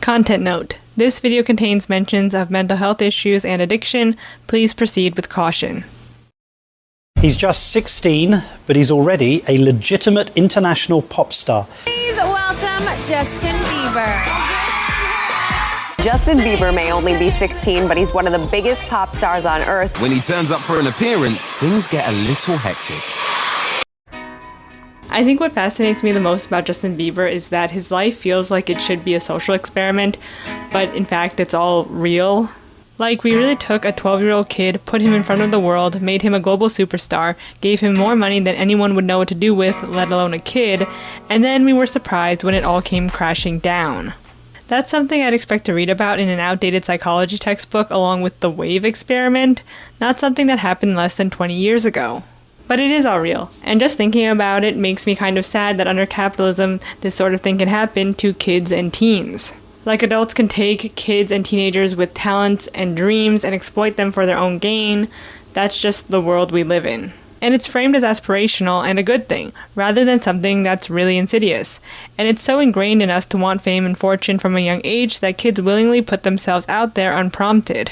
Content note: this video contains mentions of mental health issues and addiction. Please proceed with caution. He's just 16, but he's already a legitimate international pop star. Please welcome Justin Bieber. Justin Bieber may only be 16, but he's one of the biggest pop stars on earth. When he turns up for an appearance, things get a little hectic. I think what fascinates me the most about Justin Bieber is that his life feels like it should be a social experiment, but in fact it's all real. Like, we really took a 12-year-old kid, put him in front of the world, made him a global superstar, gave him more money than anyone would know what to do with, let alone a kid, and then we were surprised when it all came crashing down. That's something I'd expect to read about in an outdated psychology textbook along with the wave experiment, not something that happened less than 20 years ago. But it is all real, and just thinking about it makes me kind of sad that under capitalism, this sort of thing can happen to kids and teens. Like, adults can take kids and teenagers with talents and dreams and exploit them for their own gain. That's just the world we live in. And it's framed as aspirational and a good thing, rather than something that's really insidious. And it's so ingrained in us to want fame and fortune from a young age that kids willingly put themselves out there unprompted.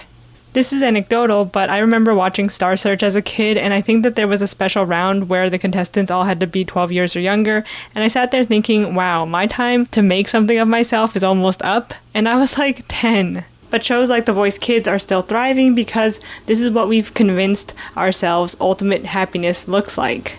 This is anecdotal, but I remember watching Star Search as a kid, and I think that there was a special round where the contestants all had to be 12 years or younger, and I sat there thinking, wow, my time to make something of myself is almost up, and I was like 10. But shows like The Voice Kids are still thriving because this is what we've convinced ourselves ultimate happiness looks like.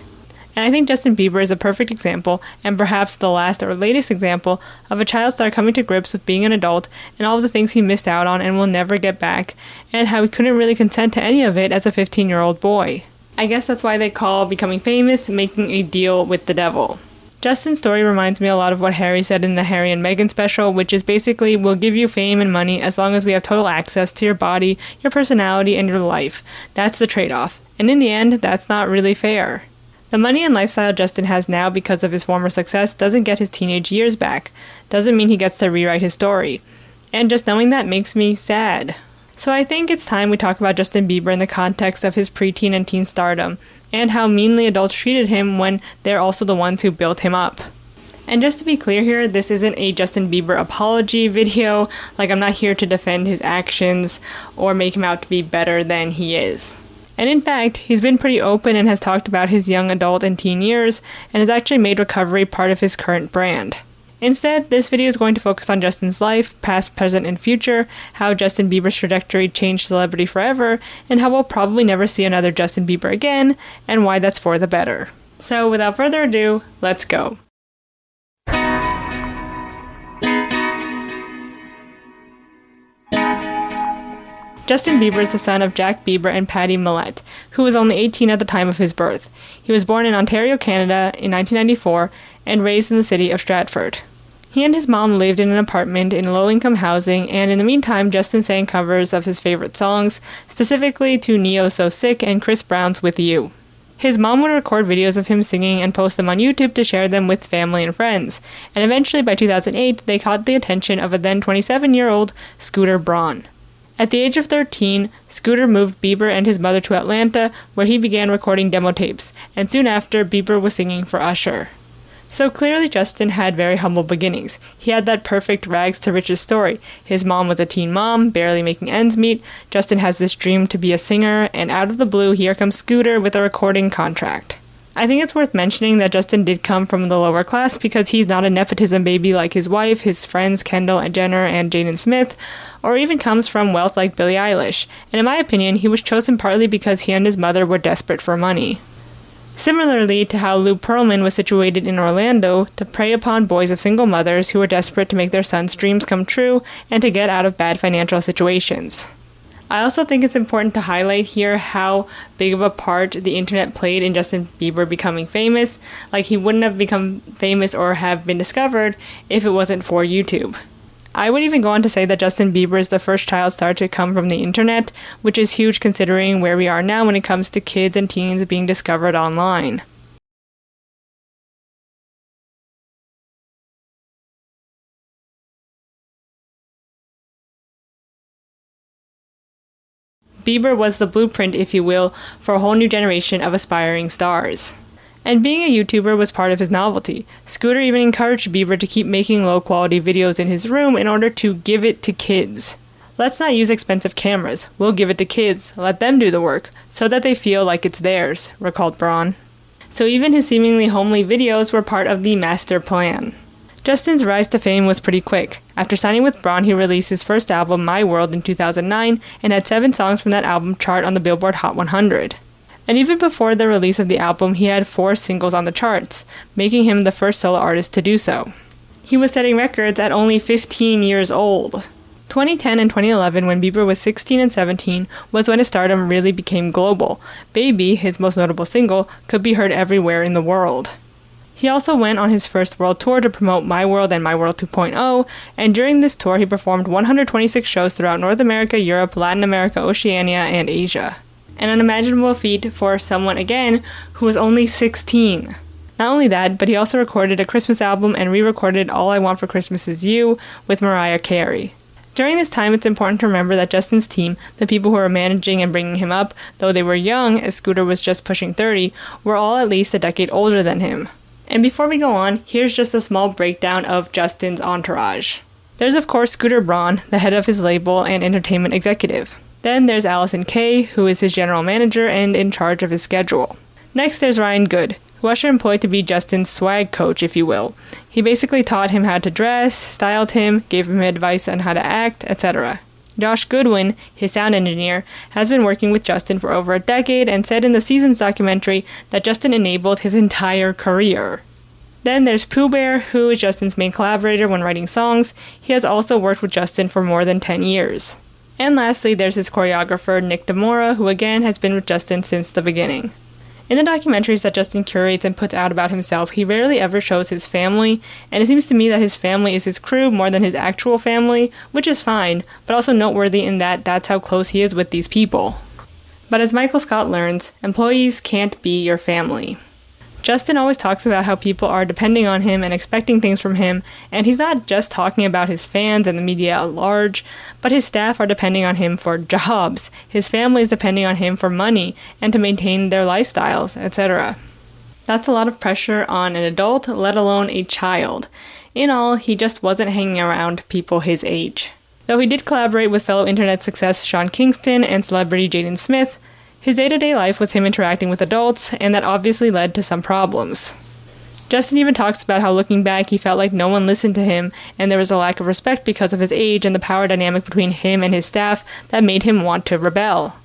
And I think Justin Bieber is a perfect example, and perhaps the last or latest example, of a child star coming to grips with being an adult and all of the things he missed out on and will never get back, and how he couldn't really consent to any of it as a 15-year-old boy. I guess that's why they call becoming famous making a deal with the devil. Justin's story reminds me a lot of what Harry said in the Harry and Meghan special, which is basically, we'll give you fame and money as long as we have total access to your body, your personality, and your life. That's the trade-off. And in the end, that's not really fair. The money and lifestyle Justin has now because of his former success doesn't get his teenage years back. Doesn't mean he gets to rewrite his story. And just knowing that makes me sad. So I think it's time we talk about Justin Bieber in the context of his preteen and teen stardom, and how meanly adults treated him when they're also the ones who built him up. And just to be clear here, this isn't a Justin Bieber apology video. Like, I'm not here to defend his actions or make him out to be better than he is. And in fact, he's been pretty open and has talked about his young adult and teen years, and has actually made recovery part of his current brand. Instead, this video is going to focus on Justin's life, past, present, and future, how Justin Bieber's trajectory changed celebrity forever, and how we'll probably never see another Justin Bieber again, and why that's for the better. So without further ado, let's go. Justin Bieber is the son of Jack Bieber and Patty Millett, who was only 18 at the time of his birth. He was born in Ontario, Canada in 1994 and raised in the city of Stratford. He and his mom lived in an apartment in low-income housing, and in the meantime, Justin sang covers of his favorite songs, specifically to Ne-Yo's So Sick and Chris Brown's With You. His mom would record videos of him singing and post them on YouTube to share them with family and friends, and eventually by 2008, they caught the attention of a then 27-year-old Scooter Braun. At the age of 13, Scooter moved Bieber and his mother to Atlanta, where he began recording demo tapes, and soon after, Bieber was singing for Usher. So clearly Justin had very humble beginnings. He had that perfect rags to riches story. His mom was a teen mom, barely making ends meet. Justin has this dream to be a singer, and out of the blue, here comes Scooter with a recording contract. I think it's worth mentioning that Justin did come from the lower class because he's not a nepotism baby like his wife, his friends Kendall and Jenner and Jaden Smith, or even comes from wealth like Billie Eilish, and in my opinion, he was chosen partly because he and his mother were desperate for money. Similarly to how Lou Pearlman was situated in Orlando to prey upon boys of single mothers who were desperate to make their sons' dreams come true and to get out of bad financial situations. I also think it's important to highlight here how big of a part the internet played in Justin Bieber becoming famous. Like, he wouldn't have become famous or have been discovered if it wasn't for YouTube. I would even go on to say that Justin Bieber is the first child star to come from the internet, which is huge considering where we are now when it comes to kids and teens being discovered online. Bieber was the blueprint, if you will, for a whole new generation of aspiring stars. And being a YouTuber was part of his novelty. Scooter even encouraged Bieber to keep making low-quality videos in his room in order to give it to kids. Let's not use expensive cameras. We'll give it to kids. Let them do the work, so that they feel like it's theirs, recalled Braun. So even his seemingly homely videos were part of the master plan. Justin's rise to fame was pretty quick. After signing with Braun, he released his first album, My World, in 2009, and had 7 songs from that album chart on the Billboard Hot 100. And even before the release of the album, he had 4 singles on the charts, making him the first solo artist to do so. He was setting records at only 15 years old. 2010 and 2011, when Bieber was 16 and 17, was when his stardom really became global. Baby, his most notable single, could be heard everywhere in the world. He also went on his first world tour to promote My World and My World 2.0, and during this tour he performed 126 shows throughout North America, Europe, Latin America, Oceania, and Asia. An unimaginable feat for someone, again, who was only 16. Not only that, but he also recorded a Christmas album and re-recorded All I Want for Christmas Is You with Mariah Carey. During this time, it's important to remember that Justin's team, the people who were managing and bringing him up, though they were young, as Scooter was just pushing 30, were all at least a decade older than him. And before we go on, here's just a small breakdown of Justin's entourage. There's of course Scooter Braun, the head of his label and entertainment executive. Then there's Allison Kay, who is his general manager and in charge of his schedule. Next there's Ryan Good, who Usher employed to be Justin's swag coach, if you will. He basically taught him how to dress, styled him, gave him advice on how to act, etc. Josh Goodwin, his sound engineer, has been working with Justin for over a decade and said in the Seasons documentary that Justin enabled his entire career. Then there's Pooh Bear, who is Justin's main collaborator when writing songs. He has also worked with Justin for more than 10 years. And lastly, there's his choreographer, Nick DeMora, who again has been with Justin since the beginning. In the documentaries that Justin curates and puts out about himself, he rarely ever shows his family, and it seems to me that his family is his crew more than his actual family, which is fine, but also noteworthy in that that's how close he is with these people. But as Michael Scott learns, employees can't be your family. Justin always talks about how people are depending on him and expecting things from him, and he's not just talking about his fans and the media at large, but his staff are depending on him for jobs, his family is depending on him for money and to maintain their lifestyles, etc. That's a lot of pressure on an adult, let alone a child. In all, he just wasn't hanging around people his age. Though he did collaborate with fellow internet success Sean Kingston and celebrity Jaden Smith, his day-to-day life was him interacting with adults, and that obviously led to some problems. Justin even talks about how looking back he felt like no one listened to him, and there was a lack of respect because of his age and the power dynamic between him and his staff that made him want to rebel.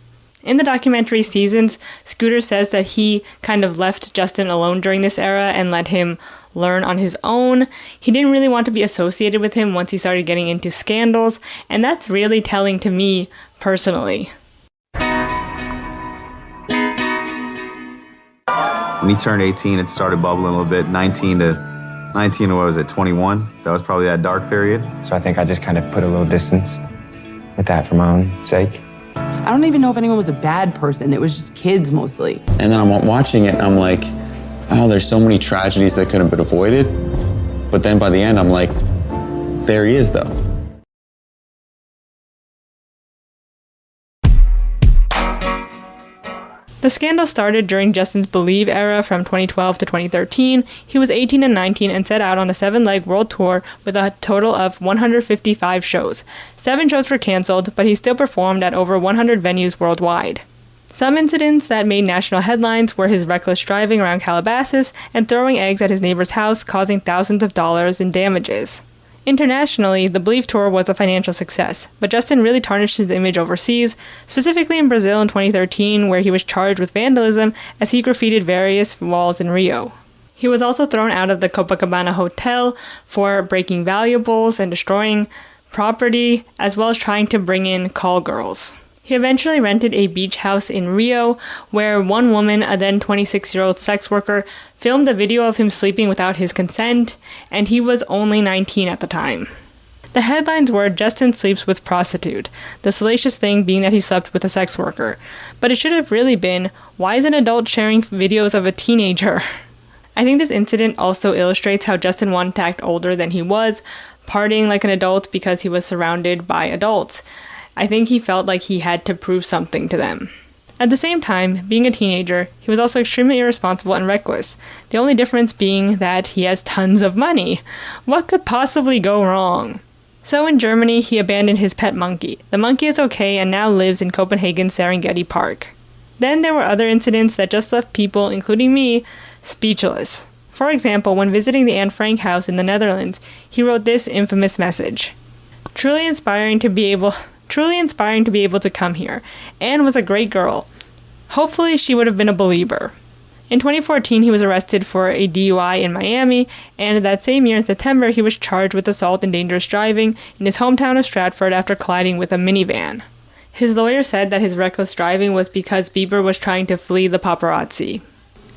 In the documentary Seasons, Scooter says that he kind of left Justin alone during this era and let him learn on his own. He didn't really want to be associated with him once he started getting into scandals, and that's really telling to me personally. When he turned 18, it started bubbling a little bit. 19 to 21? That was probably that dark period. So I think I just kind of put a little distance with that for my own sake. I don't even know if anyone was a bad person. It was just kids mostly. And then I'm watching it and I'm like, oh, there's so many tragedies that could have been avoided. But then by the end, I'm like, there he is though. The scandal started during Justin's Believe era from 2012 to 2013. He was 18 and 19 and set out on a 7-leg world tour with a total of 155 shows. 7 shows were cancelled, but he still performed at over 100 venues worldwide. Some incidents that made national headlines were his reckless driving around Calabasas and throwing eggs at his neighbor's house, causing thousands of dollars in damages. Internationally, the Believe tour was a financial success, but Justin really tarnished his image overseas, specifically in Brazil in 2013, where he was charged with vandalism as he graffitied various walls in Rio. He was also thrown out of the Copacabana Hotel for breaking valuables and destroying property, as well as trying to bring in call girls. He eventually rented a beach house in Rio, where one woman, a then 26-year-old sex worker, filmed a video of him sleeping without his consent, and he was only 19 at the time. The headlines were Justin sleeps with prostitute, the salacious thing being that he slept with a sex worker. But it should have really been, why is an adult sharing videos of a teenager? I think this incident also illustrates how Justin wanted to act older than he was, partying like an adult because he was surrounded by adults. I think he felt like he had to prove something to them. At the same time, being a teenager, he was also extremely irresponsible and reckless, the only difference being that he has tons of money. What could possibly go wrong? So in Germany, he abandoned his pet monkey. The monkey is okay and now lives in Copenhagen's Serengeti Park. Then there were other incidents that just left people, including me, speechless. For example, when visiting the Anne Frank house in the Netherlands, he wrote this infamous message. Truly inspiring to be able to come here. Anne was a great girl. Hopefully she would have been a believer. In 2014, he was arrested for a DUI in Miami, and that same year in September, he was charged with assault and dangerous driving in his hometown of Stratford after colliding with a minivan. His lawyer said that his reckless driving was because Bieber was trying to flee the paparazzi.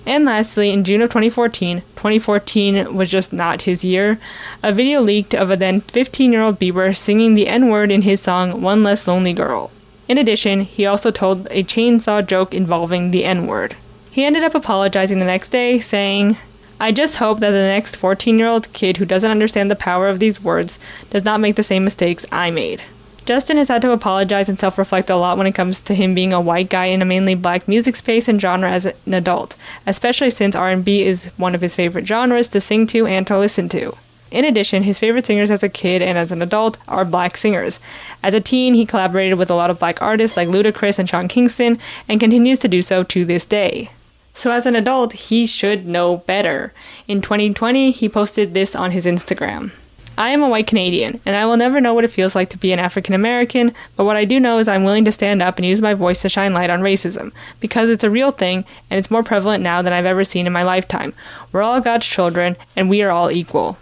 And lastly, in June of 2014 was just not his year, a video leaked of a then 15-year-old Bieber singing the N-word in his song One Less Lonely Girl. In addition, he also told a chainsaw joke involving the N-word. He ended up apologizing the next day, saying, "I just hope that the next 14-year-old kid who doesn't understand the power of these words does not make the same mistakes I made." Justin has had to apologize and self-reflect a lot when it comes to him being a white guy in a mainly black music space and genre as an adult, especially since R&B is one of his favorite genres to sing to and to listen to. In addition, his favorite singers as a kid and as an adult are black singers. As a teen, he collaborated with a lot of black artists like Ludacris and Sean Kingston, and continues to do so to this day. So as an adult, he should know better. In 2020, he posted this on his Instagram. "I am a white Canadian, and I will never know what it feels like to be an African American, but what I do know is I'm willing to stand up and use my voice to shine light on racism, because it's a real thing, and it's more prevalent now than I've ever seen in my lifetime. We're all God's children, and we are all equal."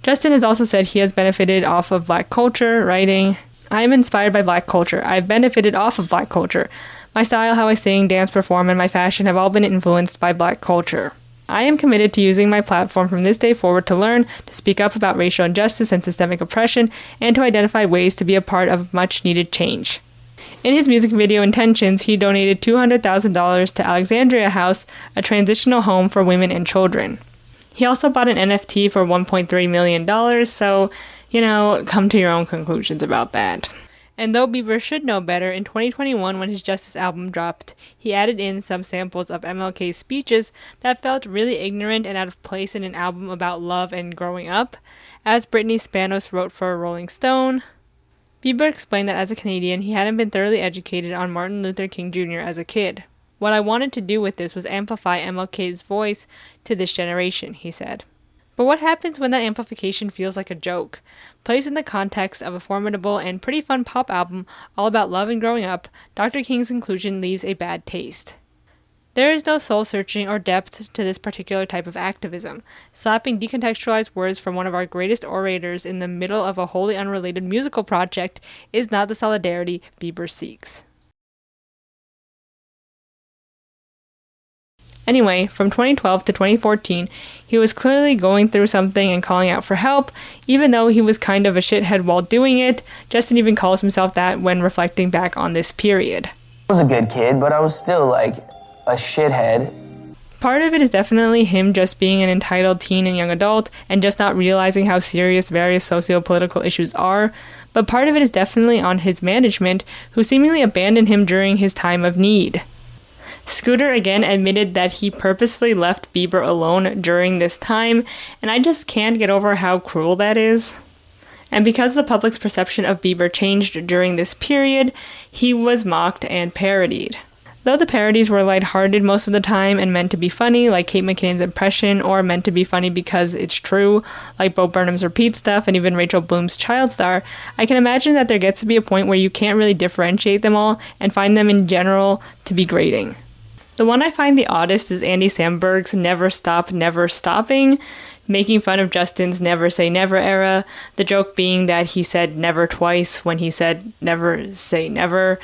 Justin has also said he has benefited off of black culture, writing, "I am inspired by black culture. I've benefited off of black culture. My style, how I sing, dance, perform, and my fashion have all been influenced by black culture. I am committed to using my platform from this day forward to learn, to speak up about racial injustice and systemic oppression, and to identify ways to be a part of much-needed change." In his music video Intentions, he donated $200,000 to Alexandria House, a transitional home for women and children. He also bought an NFT for $1.3 million, so, come to your own conclusions about that. And though Bieber should know better, in 2021 when his Justice album dropped, he added in some samples of MLK's speeches that felt really ignorant and out of place in an album about love and growing up. As Britney Spanos wrote for Rolling Stone, Bieber explained that as a Canadian, he hadn't been thoroughly educated on Martin Luther King Jr. as a kid. "What I wanted to do with this was amplify MLK's voice to this generation," he said. But what happens when that amplification feels like a joke? Placed in the context of a formidable and pretty fun pop album all about love and growing up, Dr. King's conclusion leaves a bad taste. There is no soul-searching or depth to this particular type of activism. Slapping decontextualized words from one of our greatest orators in the middle of a wholly unrelated musical project is not the solidarity Bieber seeks. Anyway, from 2012 to 2014, he was clearly going through something and calling out for help, even though he was kind of a shithead while doing it. Justin even calls himself that when reflecting back on this period. I was a good kid, but I was still like a shithead. Part of it is definitely him just being an entitled teen and young adult and just not realizing how serious various socio-political issues are, but part of it is definitely on his management, who seemingly abandoned him during his time of need. Scooter again admitted that he purposefully left Bieber alone during this time, and I just can't get over how cruel that is. And because the public's perception of Bieber changed during this period, he was mocked and parodied. Though the parodies were lighthearted most of the time and meant to be funny, like Kate McKinnon's impression, or meant to be funny because it's true, like Bo Burnham's Repeat Stuff and even Rachel Bloom's Child Star, I can imagine that there gets to be a point where you can't really differentiate them all and find them in general to be grating. The one I find the oddest is Andy Samberg's Never Stop, Never Stopping, making fun of Justin's Never Say Never era, the joke being that he said never twice when he said never say never.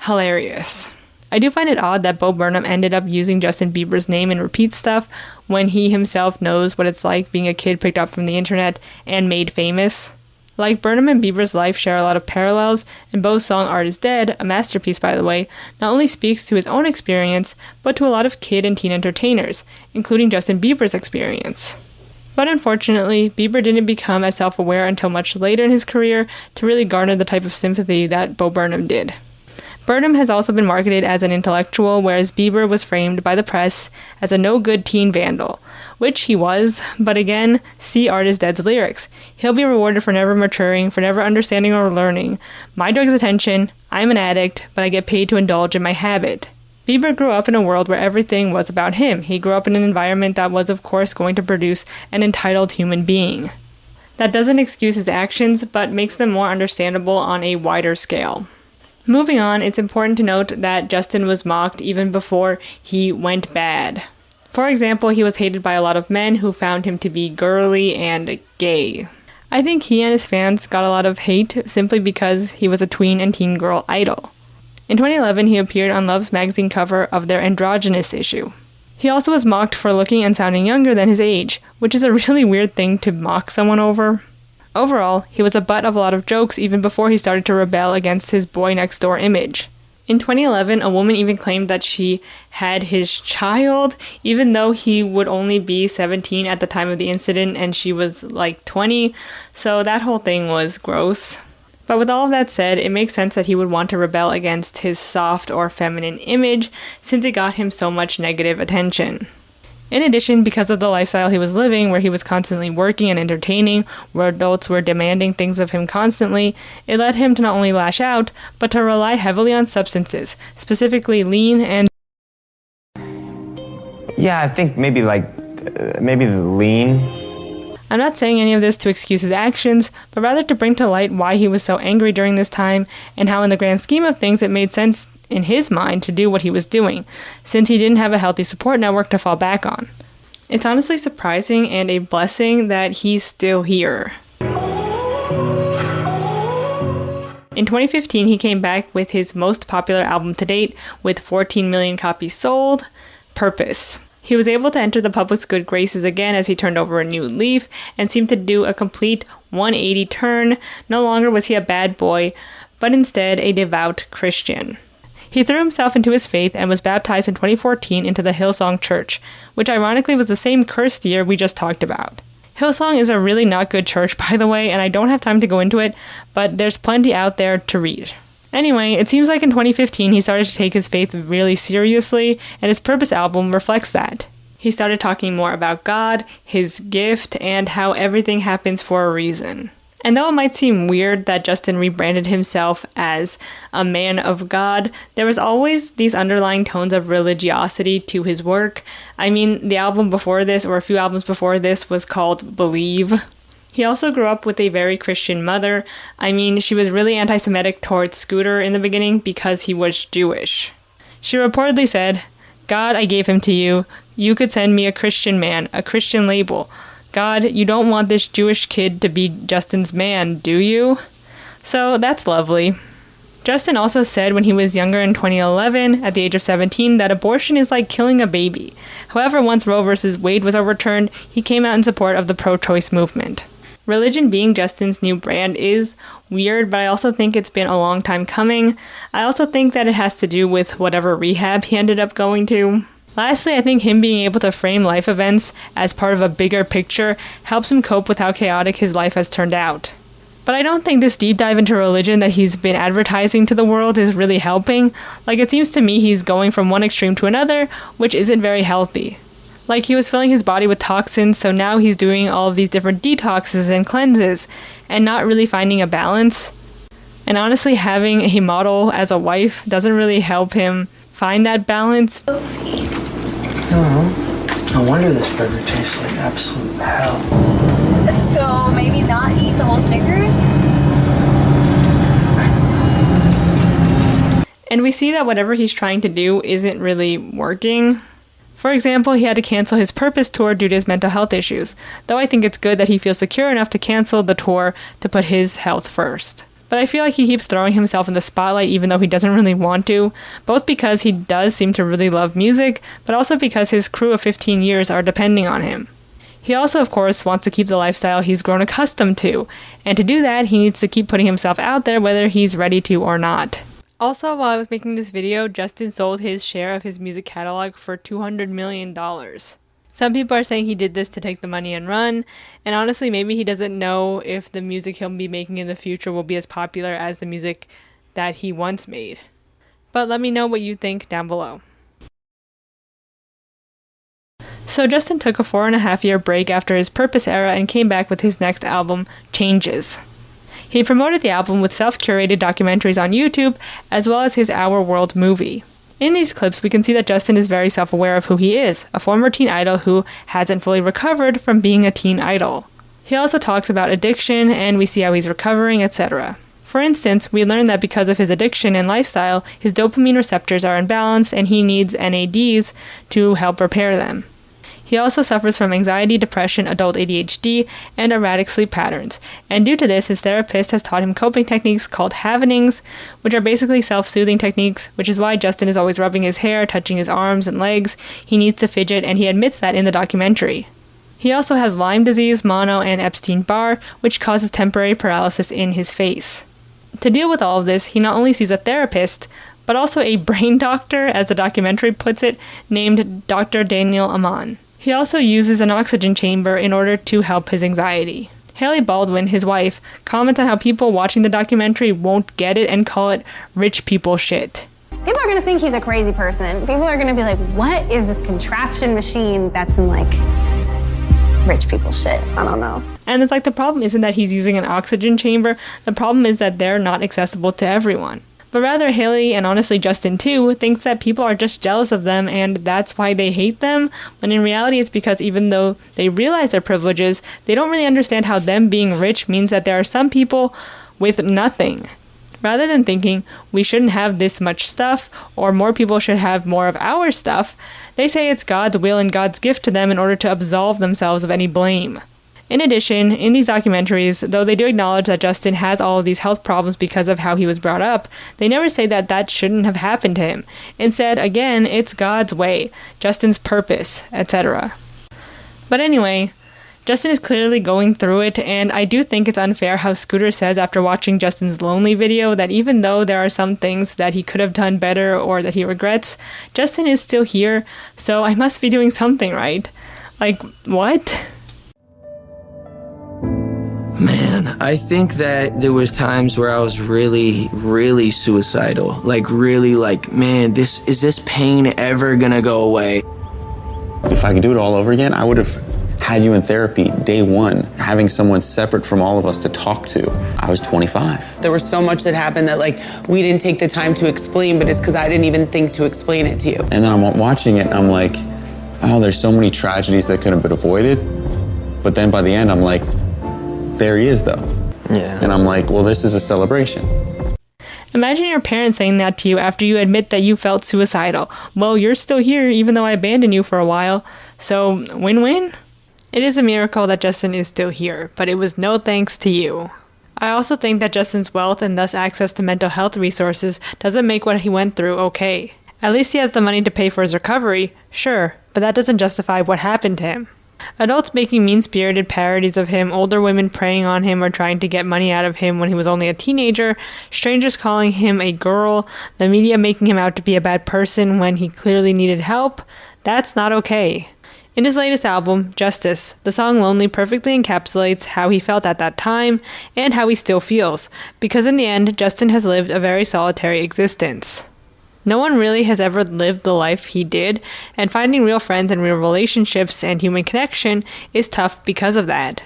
Hilarious. I do find it odd that Bo Burnham ended up using Justin Bieber's name in Repeat Stuff when he himself knows what it's like being a kid picked up from the internet and made famous. Like Burnham and Bieber's life share a lot of parallels, and Bo's song Art is Dead, a masterpiece by the way, not only speaks to his own experience, but to a lot of kid and teen entertainers, including Justin Bieber's experience. But unfortunately, Bieber didn't become as self-aware until much later in his career to really garner the type of sympathy that Bo Burnham did. Burnham has also been marketed as an intellectual, whereas Bieber was framed by the press as a no-good teen vandal, which he was, but again, see Artist Dead's lyrics. He'll be rewarded for never maturing, for never understanding or learning. My drug is attention, I'm an addict, but I get paid to indulge in my habit. Bieber grew up in a world where everything was about him. He grew up in an environment that was, of course, going to produce an entitled human being. That doesn't excuse his actions, but makes them more understandable on a wider scale. Moving on, it's important to note that Justin was mocked even before he went bad. For example, he was hated by a lot of men who found him to be girly and gay. I think he and his fans got a lot of hate simply because he was a tween and teen girl idol. In 2011, he appeared on Love's magazine cover of their androgynous issue. He also was mocked for looking and sounding younger than his age, which is a really weird thing to mock someone over. Overall, he was a butt of a lot of jokes even before he started to rebel against his boy-next-door image. In 2011, a woman even claimed that she had his child, even though he would only be 17 at the time of the incident and she was like 20, so that whole thing was gross. But with all of that said, it makes sense that he would want to rebel against his soft or feminine image since it got him so much negative attention. In addition, because of the lifestyle he was living, where he was constantly working and entertaining, where adults were demanding things of him constantly, it led him to not only lash out, but to rely heavily on substances, specifically lean and... Yeah, I think maybe the lean. I'm not saying any of this to excuse his actions, but rather to bring to light why he was so angry during this time, and how in the grand scheme of things it made sense in his mind to do what he was doing, since he didn't have a healthy support network to fall back on. It's honestly surprising and a blessing that he's still here. In 2015, he came back with his most popular album to date, with 14 million copies sold, Purpose. He was able to enter the public's good graces again as he turned over a new leaf and seemed to do a complete 180 turn. No longer was he a bad boy, but instead a devout Christian. He threw himself into his faith and was baptized in 2014 into the Hillsong Church, which ironically was the same cursed year we just talked about. Hillsong is a really not good church, by the way, and I don't have time to go into it, but there's plenty out there to read. Anyway, it seems like in 2015 he started to take his faith really seriously, and his Purpose album reflects that. He started talking more about God, his gift, and how everything happens for a reason. And though it might seem weird that Justin rebranded himself as a man of God, there was always these underlying tones of religiosity to his work. I mean, the album before this, or a few albums before this, was called Believe. He also grew up with a very Christian mother. I mean, she was really anti-Semitic towards Scooter in the beginning because he was Jewish. She reportedly said, "God, I gave him to you. You could send me a Christian man, a Christian label. God, you don't want this Jewish kid to be Justin's man, do you?" So that's lovely. Justin also said when he was younger in 2011, at the age of 17, that abortion is like killing a baby. However, once Roe v. Wade was overturned, he came out in support of the pro-choice movement. Religion being Justin's new brand is weird, but I also think it's been a long time coming. I also think that it has to do with whatever rehab he ended up going to. Lastly, I think him being able to frame life events as part of a bigger picture helps him cope with how chaotic his life has turned out. But I don't think this deep dive into religion that he's been advertising to the world is really helping. Like, it seems to me he's going from one extreme to another, which isn't very healthy. Like, he was filling his body with toxins, so now he's doing all of these different detoxes and cleanses, and not really finding a balance. And honestly, having a model as a wife doesn't really help him find that balance. Oh, no wonder this burger tastes like absolute hell. So maybe not eat the whole Snickers? And we see that whatever he's trying to do isn't really working. For example, he had to cancel his Purpose tour due to his mental health issues, though I think it's good that he feels secure enough to cancel the tour to put his health first. But I feel like he keeps throwing himself in the spotlight even though he doesn't really want to, both because he does seem to really love music, but also because his crew of 15 years are depending on him. He also, of course, wants to keep the lifestyle he's grown accustomed to, and to do that, he needs to keep putting himself out there whether he's ready to or not. Also, while I was making this video, Justin sold his share of his music catalog for $200 million. Some people are saying he did this to take the money and run, and honestly, maybe he doesn't know if the music he'll be making in the future will be as popular as the music that he once made. But let me know what you think down below. So Justin took a 4.5-year break after his Purpose era and came back with his next album, Changes. He promoted the album with self-curated documentaries on YouTube, as well as his Our World movie. In these clips, we can see that Justin is very self-aware of who he is, a former teen idol who hasn't fully recovered from being a teen idol. He also talks about addiction, and we see how he's recovering, etc. For instance, we learn that because of his addiction and lifestyle, his dopamine receptors are imbalanced and he needs NADs to help repair them. He also suffers from anxiety, depression, adult ADHD, and erratic sleep patterns. And due to this, his therapist has taught him coping techniques called havenings, which are basically self-soothing techniques, which is why Justin is always rubbing his hair, touching his arms and legs. He needs to fidget, and he admits that in the documentary. He also has Lyme disease, mono, and Epstein-Barr, which causes temporary paralysis in his face. To deal with all of this, he not only sees a therapist, but also a brain doctor, as the documentary puts it, named Dr. Daniel Aman. He also uses an oxygen chamber in order to help his anxiety. Hailey Baldwin, his wife, comments on how people watching the documentary won't get it and call it rich people shit. People are gonna think he's a crazy person. People are gonna be like, what is this contraption machine that's some like rich people shit? I don't know. And it's like the problem isn't that he's using an oxygen chamber, the problem is that they're not accessible to everyone. But rather, Hailey, and honestly Justin too, thinks that people are just jealous of them and that's why they hate them, when in reality it's because even though they realize their privileges, they don't really understand how them being rich means that there are some people with nothing. Rather than thinking we shouldn't have this much stuff or more people should have more of our stuff, they say it's God's will and God's gift to them in order to absolve themselves of any blame. In addition, in these documentaries, though they do acknowledge that Justin has all of these health problems because of how he was brought up, they never say that that shouldn't have happened to him. Instead, again, it's God's way, Justin's purpose, etc. But anyway, Justin is clearly going through it, and I do think it's unfair how Scooter says after watching Justin's Lonely video that even though there are some things that he could have done better or that he regrets, Justin is still here, so I must be doing something right. Like, what? Man, I think that there was times where I was really, really suicidal. Like, really like, man, is this pain ever gonna go away? If I could do it all over again, I would have had you in therapy day one, having someone separate from all of us to talk to. I was 25. There was so much that happened that like we didn't take the time to explain, but it's because I didn't even think to explain it to you. And then I'm watching it and I'm like, oh, there's so many tragedies that could have been avoided. But then by the end, I'm like, there he is though. Yeah. And I'm like, well, this is a celebration. Imagine your parents saying that to you after you admit that you felt suicidal. Well, you're still here even though I abandoned you for a while. So, win-win? It is a miracle that Justin is still here, but it was no thanks to you. I also think that Justin's wealth and thus access to mental health resources doesn't make what he went through okay. At least he has the money to pay for his recovery, sure, but that doesn't justify what happened to him. Adults making mean-spirited parodies of him, older women preying on him or trying to get money out of him when he was only a teenager, strangers calling him a girl, the media making him out to be a bad person when he clearly needed help, that's not okay. In his latest album, Justice, the song Lonely perfectly encapsulates how he felt at that time and how he still feels, because in the end, Justin has lived a very solitary existence. No one really has ever lived the life he did, and finding real friends and real relationships and human connection is tough because of that.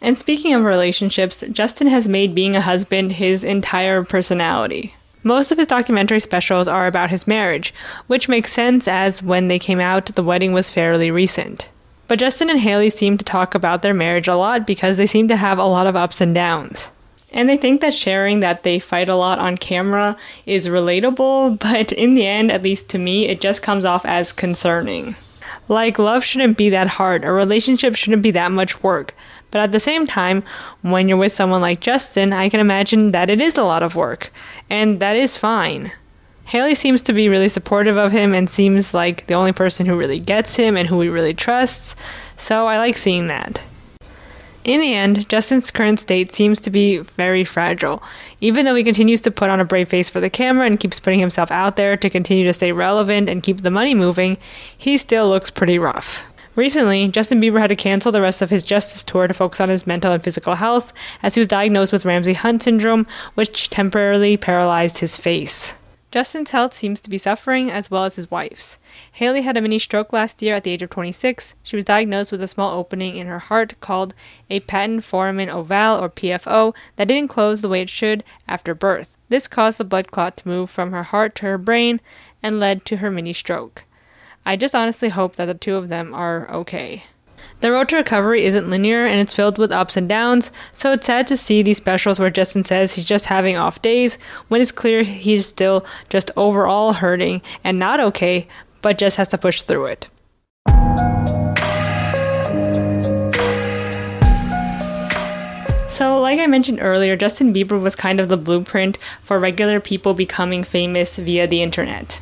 And speaking of relationships, Justin has made being a husband his entire personality. Most of his documentary specials are about his marriage, which makes sense as when they came out, the wedding was fairly recent. But Justin and Hailey seem to talk about their marriage a lot because they seem to have a lot of ups and downs. And they think that sharing that they fight a lot on camera is relatable, but in the end, at least to me, it just comes off as concerning. Like, love shouldn't be that hard, a relationship shouldn't be that much work. But at the same time, when you're with someone like Justin, I can imagine that it is a lot of work. And that is fine. Hailey seems to be really supportive of him and seems like the only person who really gets him and who he really trusts, so I like seeing that. In the end, Justin's current state seems to be very fragile. Even though he continues to put on a brave face for the camera and keeps putting himself out there to continue to stay relevant and keep the money moving, he still looks pretty rough. Recently, Justin Bieber had to cancel the rest of his Justice tour to focus on his mental and physical health, as he was diagnosed with Ramsay Hunt syndrome, which temporarily paralyzed his face. Justin's health seems to be suffering, as well as his wife's. Haley had a mini stroke last year at the age of 26. She was diagnosed with a small opening in her heart called a patent foramen ovale, or PFO, that didn't close the way it should after birth. This caused the blood clot to move from her heart to her brain and led to her mini stroke. I just honestly hope that the two of them are okay. The road to recovery isn't linear, and it's filled with ups and downs, so it's sad to see these specials where Justin says he's just having off days, when it's clear he's still just overall hurting and not okay, but just has to push through it. So, like I mentioned earlier, Justin Bieber was kind of the blueprint for regular people becoming famous via the internet.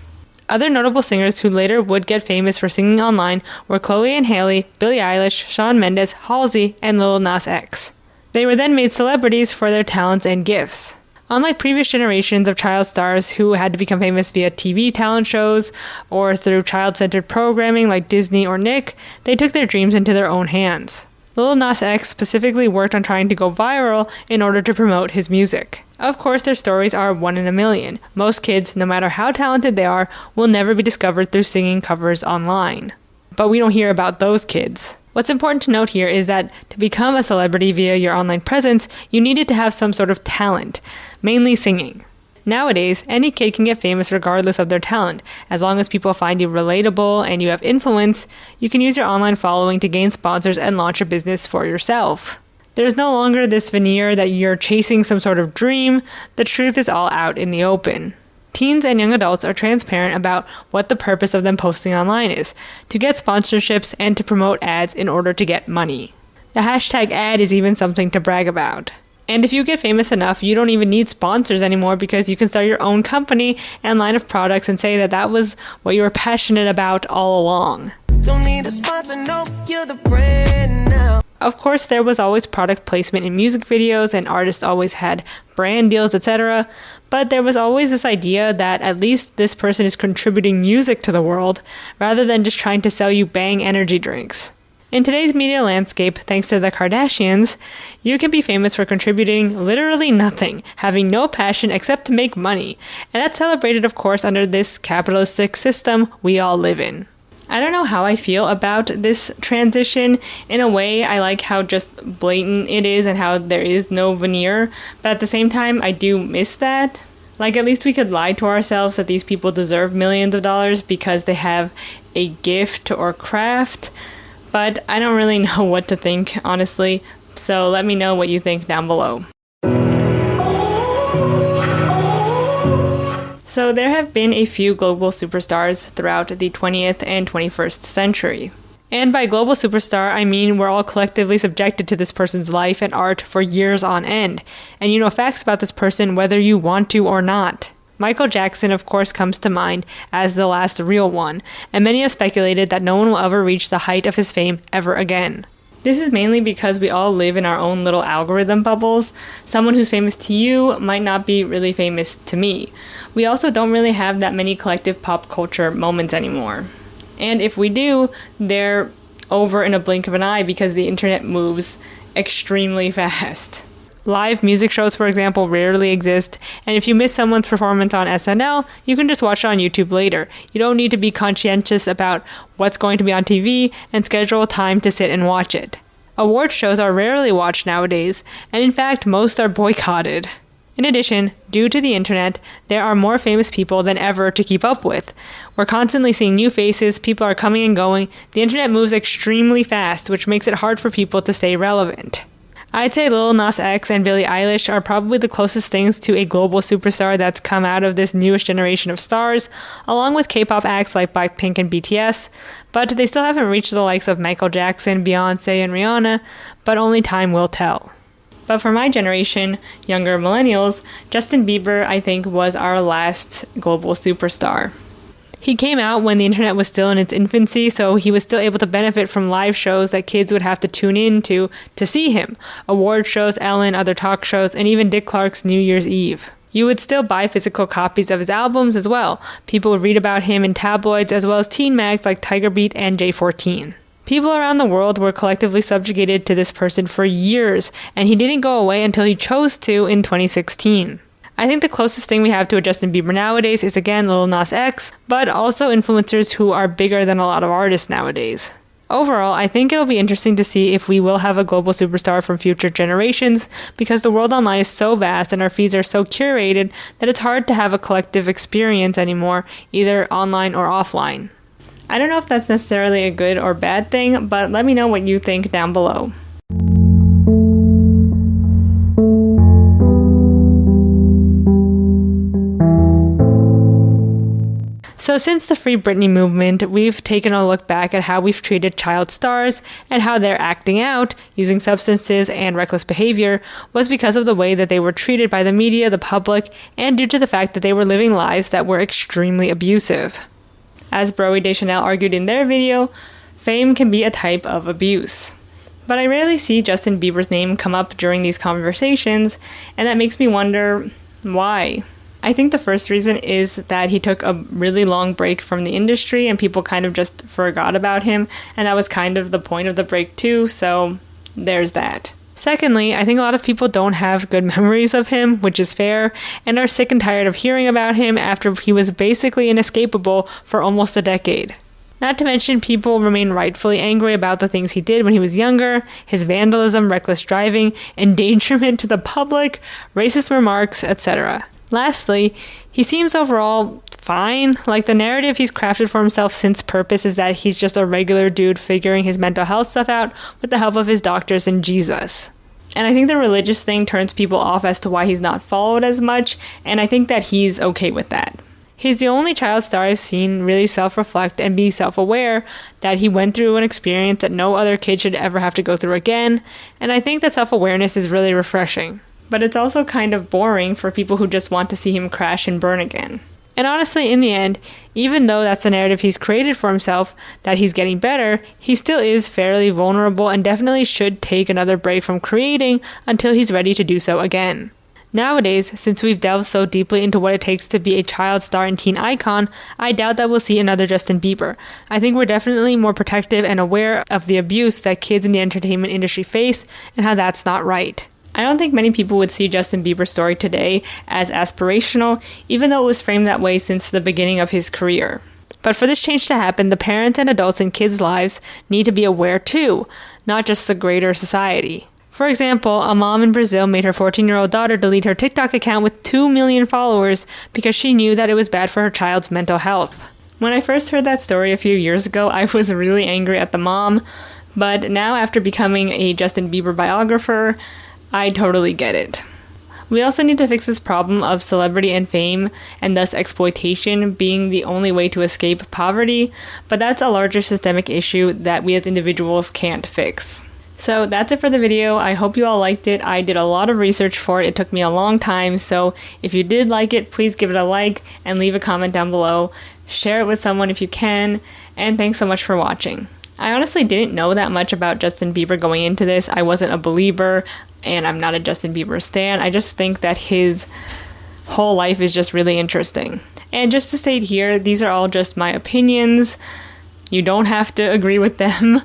Other notable singers who later would get famous for singing online were Chloe and Hailey, Billie Eilish, Shawn Mendes, Halsey, and Lil Nas X. They were then made celebrities for their talents and gifts. Unlike previous generations of child stars who had to become famous via TV talent shows or through child-centered programming like Disney or Nick, they took their dreams into their own hands. Lil Nas X specifically worked on trying to go viral in order to promote his music. Of course, their stories are one in a million. Most kids, no matter how talented they are, will never be discovered through singing covers online. But we don't hear about those kids. What's important to note here is that to become a celebrity via your online presence, you needed to have some sort of talent, mainly singing. Nowadays, any kid can get famous regardless of their talent. As long as people find you relatable and you have influence, you can use your online following to gain sponsors and launch a business for yourself. There's no longer this veneer that you're chasing some sort of dream. The truth is all out in the open. Teens and young adults are transparent about what the purpose of them posting online is, to get sponsorships and to promote ads in order to get money. The hashtag ad is even something to brag about. And if you get famous enough, you don't even need sponsors anymore because you can start your own company and line of products and say that that was what you were passionate about all along. Don't need a sponsor, no, you're the brand now. Of course, there was always product placement in music videos and artists always had brand deals, etc. But there was always this idea that at least this person is contributing music to the world rather than just trying to sell you Bang energy drinks. In today's media landscape, thanks to the Kardashians, you can be famous for contributing literally nothing, having no passion except to make money, and that's celebrated, of course, under this capitalistic system we all live in. I don't know how I feel about this transition. In a way, I like how just blatant it is and how there is no veneer, but at the same time, I do miss that. Like, at least we could lie to ourselves that these people deserve millions of dollars because they have a gift or craft. But I don't really know what to think, honestly, so let me know what you think down below. So there have been a few global superstars throughout the 20th and 21st century. And by global superstar, I mean we're all collectively subjected to this person's life and art for years on end, and you know facts about this person whether you want to or not. Michael Jackson, of course, comes to mind as the last real one, and many have speculated that no one will ever reach the height of his fame ever again. This is mainly because we all live in our own little algorithm bubbles. Someone who's famous to you might not be really famous to me. We also don't really have that many collective pop culture moments anymore. And if we do, they're over in a blink of an eye because the internet moves extremely fast. Live music shows, for example, rarely exist, and if you miss someone's performance on SNL, you can just watch it on YouTube later. You don't need to be conscientious about what's going to be on TV and schedule time to sit and watch it. Award shows are rarely watched nowadays, and in fact, most are boycotted. In addition, due to the internet, there are more famous people than ever to keep up with. We're constantly seeing new faces, people are coming and going, the internet moves extremely fast, which makes it hard for people to stay relevant. I'd say Lil Nas X and Billie Eilish are probably the closest things to a global superstar that's come out of this newest generation of stars, along with K-pop acts like Blackpink and BTS, but they still haven't reached the likes of Michael Jackson, Beyonce, and Rihanna, but only time will tell. But for my generation, younger millennials, Justin Bieber, I think, was our last global superstar. He came out when the internet was still in its infancy, so he was still able to benefit from live shows that kids would have to tune in to see him. Award shows, Ellen, other talk shows, and even Dick Clark's New Year's Eve. You would still buy physical copies of his albums as well. People would read about him in tabloids as well as teen mags like Tiger Beat and J14. People around the world were collectively subjugated to this person for years, and he didn't go away until he chose to in 2016. I think the closest thing we have to a Justin Bieber nowadays is again Lil Nas X, but also influencers who are bigger than a lot of artists nowadays. Overall, I think it'll be interesting to see if we will have a global superstar from future generations, because the world online is so vast and our feeds are so curated that it's hard to have a collective experience anymore, either online or offline. I don't know if that's necessarily a good or bad thing, but let me know what you think down below. So since the Free Britney movement, we've taken a look back at how we've treated child stars and how their acting out, using substances and reckless behavior, was because of the way that they were treated by the media, the public, and due to the fact that they were living lives that were extremely abusive. As Broe Deschanel argued in their video, fame can be a type of abuse. But I rarely see Justin Bieber's name come up during these conversations, and that makes me wonder why. I think the first reason is that he took a really long break from the industry and people kind of just forgot about him, and that was kind of the point of the break too, so there's that. Secondly, I think a lot of people don't have good memories of him, which is fair, and are sick and tired of hearing about him after he was basically inescapable for almost a decade. Not to mention, people remain rightfully angry about the things he did when he was younger, his vandalism, reckless driving, endangerment to the public, racist remarks, etc. Lastly, he seems overall fine. Like, the narrative he's crafted for himself since Purpose is that he's just a regular dude figuring his mental health stuff out with the help of his doctors and Jesus. And I think the religious thing turns people off as to why he's not followed as much, and I think that he's okay with that. He's the only child star I've seen really self-reflect and be self-aware that he went through an experience that no other kid should ever have to go through again, and I think that self-awareness is really refreshing. But it's also kind of boring for people who just want to see him crash and burn again. And honestly, in the end, even though that's the narrative he's created for himself, that he's getting better, he still is fairly vulnerable and definitely should take another break from creating until he's ready to do so again. Nowadays, since we've delved so deeply into what it takes to be a child star and teen icon, I doubt that we'll see another Justin Bieber. I think we're definitely more protective and aware of the abuse that kids in the entertainment industry face and how that's not right. I don't think many people would see Justin Bieber's story today as aspirational, even though it was framed that way since the beginning of his career. But for this change to happen, the parents and adults in kids' lives need to be aware too, not just the greater society. For example, a mom in Brazil made her 14-year-old daughter delete her TikTok account with 2 million followers because she knew that it was bad for her child's mental health. When I first heard that story a few years ago, I was really angry at the mom, but now after becoming a Justin Bieber biographer, I totally get it. We also need to fix this problem of celebrity and fame, and thus exploitation, being the only way to escape poverty, but that's a larger systemic issue that we as individuals can't fix. So that's it for the video. I hope you all liked it. I did a lot of research for it. It took me a long time, so if you did like it, please give it a like and leave a comment down below. Share it with someone if you can, and thanks so much for watching. I honestly didn't know that much about Justin Bieber going into this. I wasn't a believer, and I'm not a Justin Bieber stan. I just think that his whole life is just really interesting. And just to state here, these are all just my opinions. You don't have to agree with them.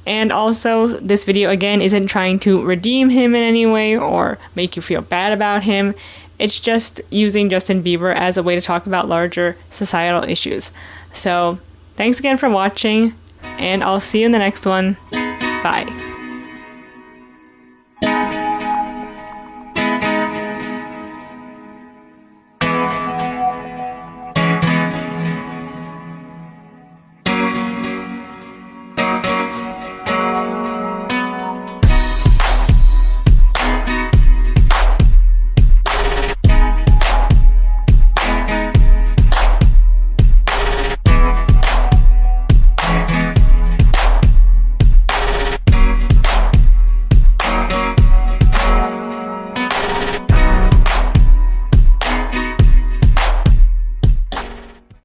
And also, this video, again, isn't trying to redeem him in any way or make you feel bad about him. It's just using Justin Bieber as a way to talk about larger societal issues. So, thanks again for watching, and I'll see you in the next one. Bye.